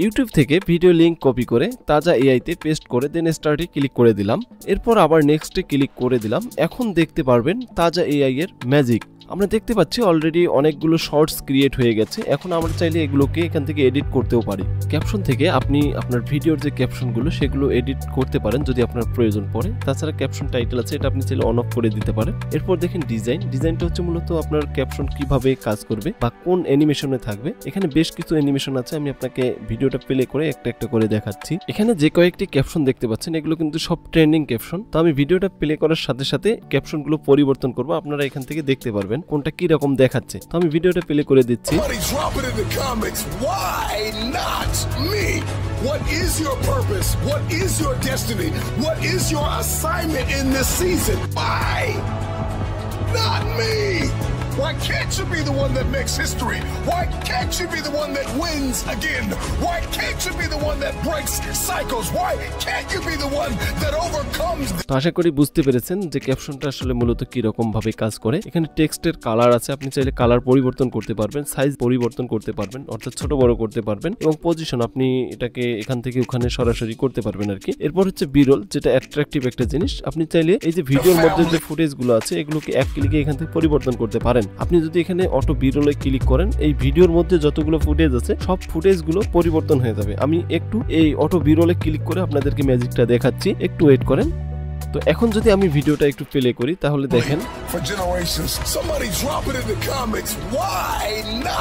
YouTube থেকে video link copy করে তাজা এআইতে পেস্ট করে দেন স্টার্টে ক্লিক করে দিলাম। এরপর আবার নেক্সটে ক্লিক করে দিলাম। এখন দেখতে পারবেন তাজা এআই এর ম্যাজিক। আমরা দেখতে পাচ্ছি অলরেডি অনেকগুলো শর্টস ক্রিয়েট হয়ে গেছে। এখন আমরা চাইলে এগুলোকে এখান থেকে এডিট করতেও পারি। ক্যাপশন থেকে আপনি আপনার ভিডিওর যে ক্যাপশনগুলো সেগুলো এডিট করতে পারেন যদি আপনার প্রয়োজন পড়ে। তাছাড়া ক্যাপশন টাইটেল আছে, এটা আপনি চাইলে অন অফ করে দিতে পারেন। এরপর দেখেন ডিজাইনটা হচ্ছে মূলত আপনার ক্যাপশন কিভাবে কাজ করবে বা কোন অ্যানিমেশনে থাকবে। এখানে বেশ কিছু অ্যানিমেশন আছে, আমি আপনাকে ভিডিওটা প্লে করে একটা একটা করে দেখাচ্ছি। এখানে যে কয়েকটি ক্যাপশন দেখতে পাচ্ছেন এগুলো কিন্তু সব ট্রেন্ডিং ক্যাপশন। তো আমি ভিডিওটা প্লে করার সাথে সাথে ক্যাপশনগুলো পরিবর্তন করব, আপনারা এখান থেকে দেখতে পারবেন কোনটা কি রকম দেখাচ্ছে। তো আমি ভিডিওটা প্লে করে দিচ্ছি। What is your purpose? What is your destiny? What is your assignment in this season? Why not me? Why can't you be the one that makes history? Why can't you be the one that wins again? Why can't you be the one that breaks cycles? Why can't you be the one that overcomes? তো আশা করি বুঝতে পেরেছেন যে ক্যাপশনটা আসলে মূলত কি রকম ভাবে কাজ করে। এখানে টেক্সটের কালার আছে, আপনি চাইলে কালার পরিবর্তন করতে পারবেন, সাইজ পরিবর্তন করতে পারবেন, অর্থাৎ ছোট বড় করতে পারবেন, এবং পজিশন আপনি এটাকে এখান থেকে ওখানে সরাসরি করতে পারবেন আর কি। এরপর হচ্ছে বিরল, যেটা অ্যাট্রাকটিভ একটা জিনিস। আপনি চাইলে এই যে ভিডিওর মধ্যে যে ফুটেজগুলো আছে এগুলোকে এক ক্লিকে এখান থেকে পরিবর্তন করতে পারেন। আপনি যদি এখানে অটো বিরলে ক্লিক করেন এই ভিডিওর মধ্যে যতগুলো ফুটেজ আছে সব ফুটেজগুলো পরিবর্তন হয়ে যাবে। আমি একটু এই অটো বিরলে ক্লিক করে আপনাদেরকে ম্যাজিকটা দেখাচ্ছি, একটু ওয়েট করেন। তো এখন যদি আমি ভিডিওটা একটু প্লে করি তাহলে দেখেন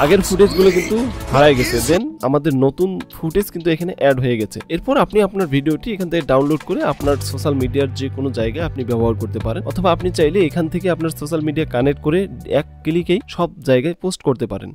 আগের ফুটেজগুলো কিন্তু হারাই গেছে, দেন আমাদের নতুন ফুটেজ কিন্তু এখানে অ্যাড হয়ে গেছে। এরপর আপনি আপনার ভিডিওটি এখান থেকে ডাউনলোড করে আপনার সোশ্যাল মিডিয়ার যে কোনো জায়গায় আপনি ব্যবহার করতে পারেন, অথবা আপনি চাইলে এখান থেকে আপনার সোশ্যাল মিডিয়া কানেক্ট করে এক ক্লিকেই সব জায়গায় পোস্ট করতে পারেন।